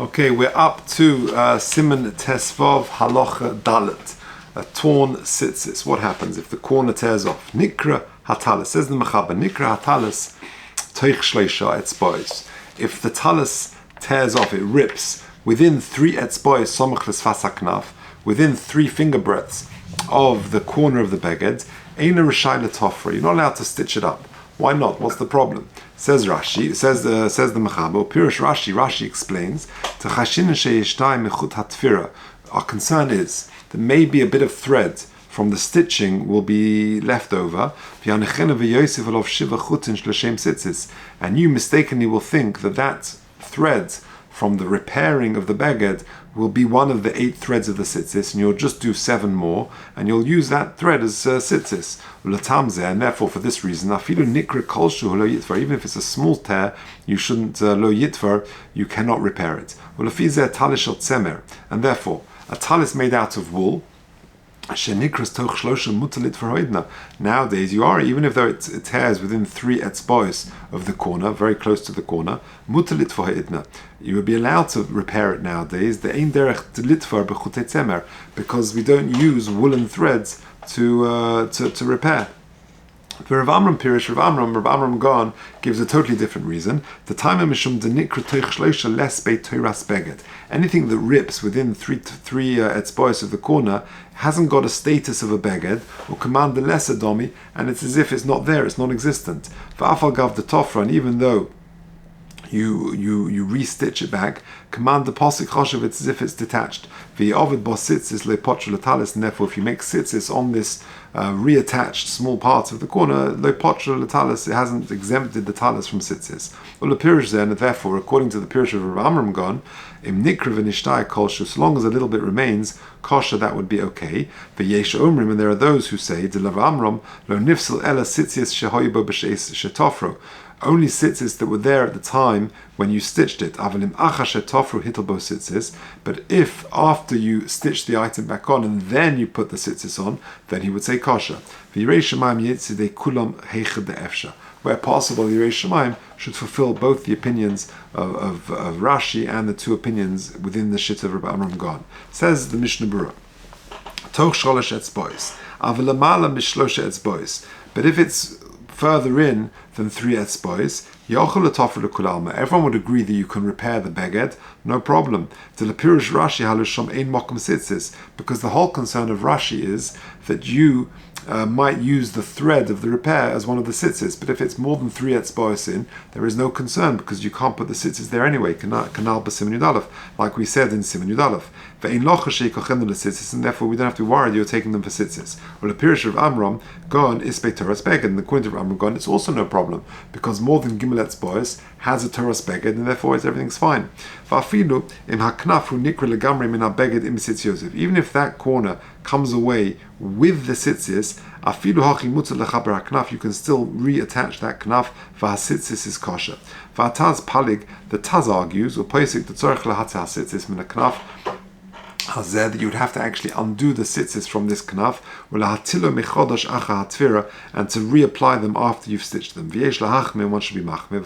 Okay, we're up to Siman Tesvav Halacha Dalet. A torn tzitzis. What happens if the corner tears off? Nikra Tallis. Says the Mechaber, Nikra Tallis Toich Shleisha Etzbois. If the tallis tears off, it rips within 3 etzbois somach l'sfas haknaf, within 3 finger breadths of the corner of the beged, eina rishai l'tofra. You're not allowed to stitch it up. Why not? What's the problem? Says Rashi, says the Mechaber, Pirush Rashi explains, our concern is there may be a bit of thread from the stitching will be left over, and you mistakenly will think that thread from the repairing of the beged will be one of the 8 threads of the tzitzis, and you'll just do 7 more, and you'll use that thread as tzitzis. And therefore, for this reason, even if it's a small tear, you shouldn't lo yitvar, you cannot repair it. And therefore, a talis made out of wool, nowadays you are, even if though it tears within 3 etzbois of the corner, very close to the corner, you would be allowed to repair it nowadays, because we don't use woolen threads to repair. For Rav Amram Gon gives a totally different reason. The time of Mishum denikra toich shleisha les bei toras beged. Anything that rips within 3 etzbois of the corner hasn't got a status of a beged or command the lesser domi, and it's as if it's not there, it's non-existent. For afal gav the tofra, and even though you re-stitch it back, command the posik choshev, it's as if it's detached. V'yovid bo sitzis lepotra l'talis, and therefore if you make sitzis on this reattached small parts of the corner, lepotra l'talis, it hasn't exempted the talis from sitzis. Well, the pirush then, and therefore, according to the pirush of Rav Amram Gon, im nikra v'nishtai kolshu, so long as a little bit remains, kosher, that would be okay. V'yesh omrim, and there are those who say, de Rav Amram, lo nifsel ela sitzis shehoyu bo b'sheis shetofro. Only sitzis that were there at the time when you stitched it. But if after you stitch the item back on and then you put the sitzis on, then he would say kosher. Where possible, Yirei Shamayim should fulfill both the opinions of Rashi and the 2 opinions within the Shit of Rabbi Amram Gon. Says the Mishnah Berurah, Toch sholosh etzbois, avalamala mishlosh etzbois. But if it's further in than 3 etzbois, everyone would agree that you can repair the beged, no problem. Because the whole concern of Rashi is that you might use the thread of the repair as one of the sitzis, but if it's more than 3 etzbois in, there is no concern because you can't put the sitzis there anyway. Kanal b'siman yud aleph, like we said in siman yud aleph. And therefore we don't have to worry you're taking them for sitzis. Well, the pirush of Amram Gon is bei Torah's beged, and according to Amram Gon, it's also no problem because more than gimel etzbois has a Torah's beged, and therefore everything's fine. Even if that corner comes away with the sitzis, you can still reattach that knaf. Sitzis is kosher. The Taz argues, that you would have to actually undo the sitzis from this knaf, and to reapply them after you've stitched them. One should be machmir,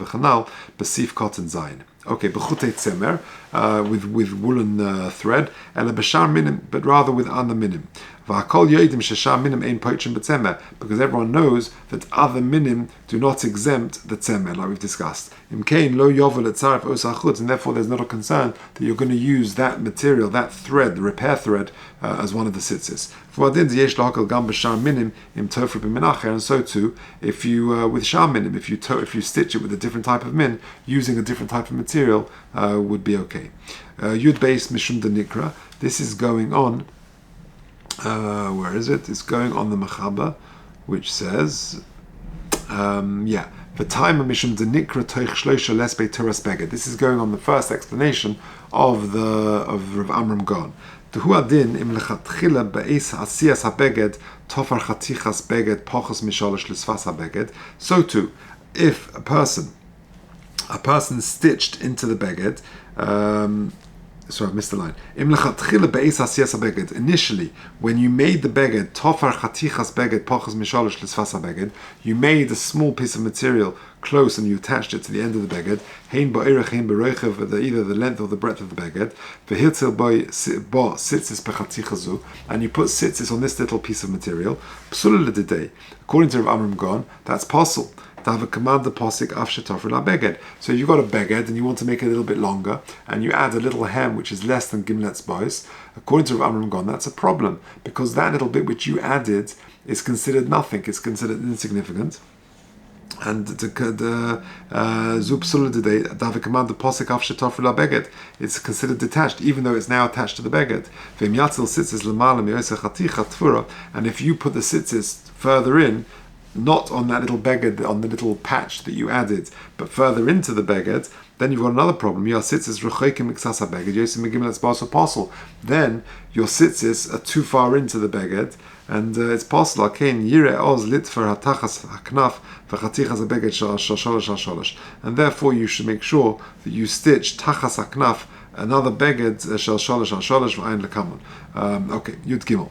besif cotton zayin. Okay, b'chutei tzemer, with woolen thread, but rather with other minim. Because everyone knows that other minim do not exempt the tzemer, like we've discussed. And therefore there's not a concern that you're going to use that material, that thread, the repair thread, as one of the sitzis. And so too, if you with shar minim, if you stitch it with a different type of min, using a different type of material would be okay. Yud beis mishum denikra. This is going on. Where is it? It's going on the Mechaber, which says, the time of Mishum denikra toich shloisha les bei Torah's beged. This is going on the first explanation of Rav Amram Gon. Tehu adin im lechatchila be'es asiyas habeged tofar chatichas beged pochos mishalosh l'sfas habeged. So too, if a person stitched into the beged, Sorry, I missed the line. Initially, when you made the beged, tofar chatichas beged pochas mishalosh l'sfasa beged, you made a small piece of material close and you attached it to the end of the beged. Hein ba'erech, hein ba'roichev, either the length or the breadth of the beged. V'hilzel bo sitzis b'chatichazu, and you put sitzis on this little piece of material. Psula l'didei. According to Rav Amram Gon, that's possible. To have a command the posik af shetofru la beged. So you've got a beged and you want to make it a little bit longer, and you add a little hem which is less than gimlet's bois. According to Rav Amram Gon, that's a problem, because that little bit which you added is considered nothing. It's considered insignificant. And the zupsul today, to have a command the posik af shetofru la beged, it's considered detached, even though it's now attached to the beged. And if you put the sitzis further in, not on that little beged, on the little patch that you added, but further into the beged, then you've got another problem. Your sitzis rechoikim miksasa beged, yosim megimlet's bas apostle. Then your sitzis are too far into the beged, and it's possible. Kain yire oz litfer hatachas haknaf v'chatichas beged shalosh shalosh, and therefore you should make sure that you stitch tachas haknaf another beged shalosh shalosh v'ayin lekamon. Okay, Yud Gimel.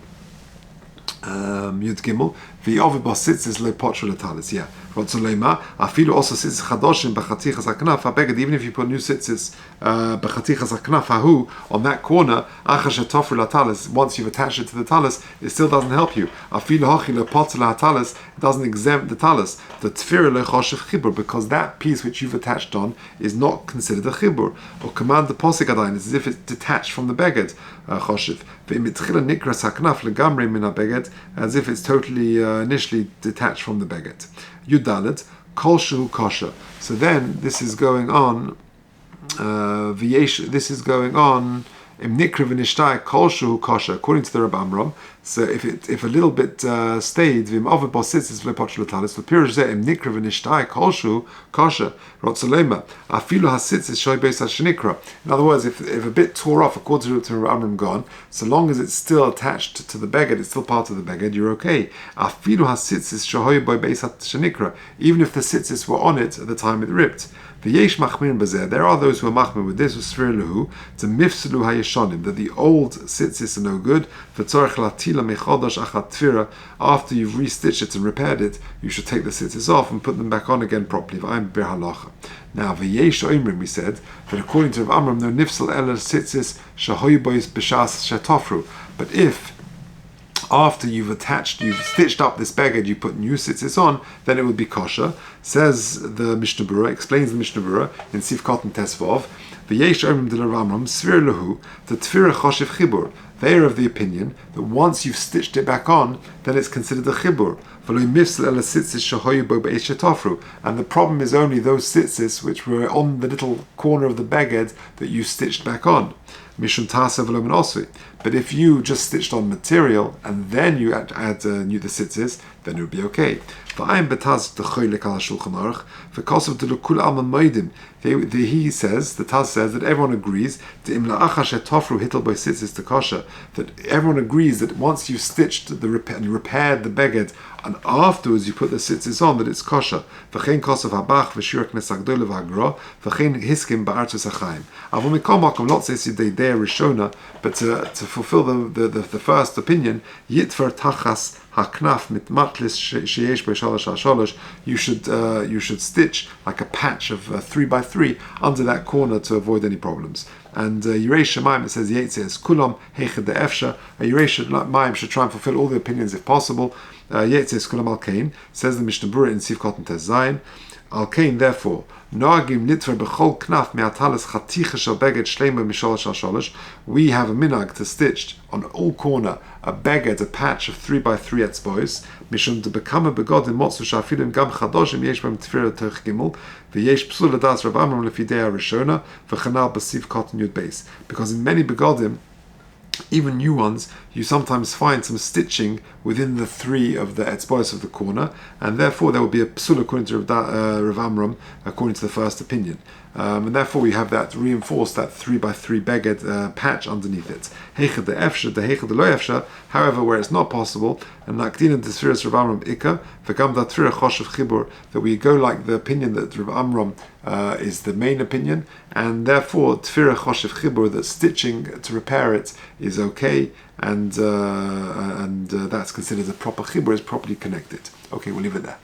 Yud Gimel. V'yover b'sitzis le'potru l'talis. Yeah. Rotzolema. Afilu also sitzis chadoshim b'chatichas haknaf habeged. Even if you put new sitzis b'chatichas haknaf hahu on that corner, achar shetofru l'talis. Once you've attached it to the talis, it still doesn't help you. Afilu hochi le'potru l'talis. It doesn't exempt the talis. The tefira le'choshev chibur, because that piece which you've attached on is not considered a chibur. Or command the posik adayin. It's as if it's detached from the beged choshev. Ve'mitchila nikras haknaf legamri min habeged, as if it's totally initially detached from the beged. Yudalet, kol shehu kosher. So then this is going on. This is going on. Im nikra v'nishtai kol shehu kosher. According to the Rabbi Amram, so if a little bit stayed, v'im over bositzis v'lepotch l'talis, v'pirush zeh im nikra v'nishtai kol shehu kosher. Rotzolema afilu hasitzis shoy beis hashenikra. In other words, if a bit tore off, according to Rabbi Amram gone, so long as it's still attached to the beged, it's still part of the beged, you're okay. Afilu hasitzis shoy beis hashenikra. Even if the sitzis were on it at the time it ripped. V'yesh machmirin b'zeh. There are those who are machmir with this. Usfir lehu to mifselu hayeshonim, that the old sitzis are no good. V'tzorich latila mechodosh achat tfira. After you've restitched it and repaired it, you should take the sitzis off and put them back on again properly. V'ayim bir halacha. Now v'yesh oimrim, we said that according to Rav Amram, no nifsel eler sitzis shahoy bois b'shas shetofru. But if after you've stitched up this beged, you put new sitzis on, then it would be kosher. Says the Mishnah Berurah, explains the Mishnah Berurah in Sif Kotten Tesvov, V'yesh omrim de Ramram, svir lehu, the tfira choshev chibur. They are of the opinion that once you've stitched it back on, then it's considered a chibur. And the problem is only those sitzis which were on the little corner of the beged that you stitched back on. But if you just stitched on material and then you add the sitzis, then it would be okay. He says, the Taz says that everyone agrees that everyone agrees that once you've stitched and repaired the beged and afterwards you put the sitzis on, that it's kosher. Not say Rishona, but to fulfill the first opinion, Yitfer Tachas Haknaf mit Matlis Sheyesh B'Shalosh HaShalosh, you should stitch like a patch of 3x3 under that corner to avoid any problems. And Yirei Shemaim, it says Yetzes Kulam Heched De'efsha. Yirei Shemaim should try and fulfill all the opinions if possible. Yetzes Kulam Al-Kain, says the Mishnah Berurah in Sif Kotten Tes Zayin. Al-Kain, therefore, Noagim Nitver B'chol Knaf Me'atalis Chaticha Shel Beged Shleima Mishalosh HaShalosh. We have a minhag to stitch on all corner a beged, a patch of 3x3 etzbois. Mishum to become a begodim motzu shafilim gam chadoshim yesh b'em tefira toch gimel v'yesh psul adas Rav Amram lefidei Rishona v'chanal b'siv Kotten Yud Beis. Because in many begodim even new ones, you sometimes find some stitching within the three of the etzbois of the corner, and therefore there will be a psul according to Rav Amram, according to the first opinion. And therefore we have that reinforced, that 3x3 beged patch underneath it. Heichad de efsha, de heichad de lo efsha. However, where it's not possible, and nakdin and tefirus Rav Amram ikka, v'gam da tefirah choshev chibur, that we go like the opinion that Rav Amram is the main opinion, and therefore tefirah choshev chibur, that stitching to repair it is okay, and that's considered a proper chibur, is properly connected. Okay, we'll leave it there.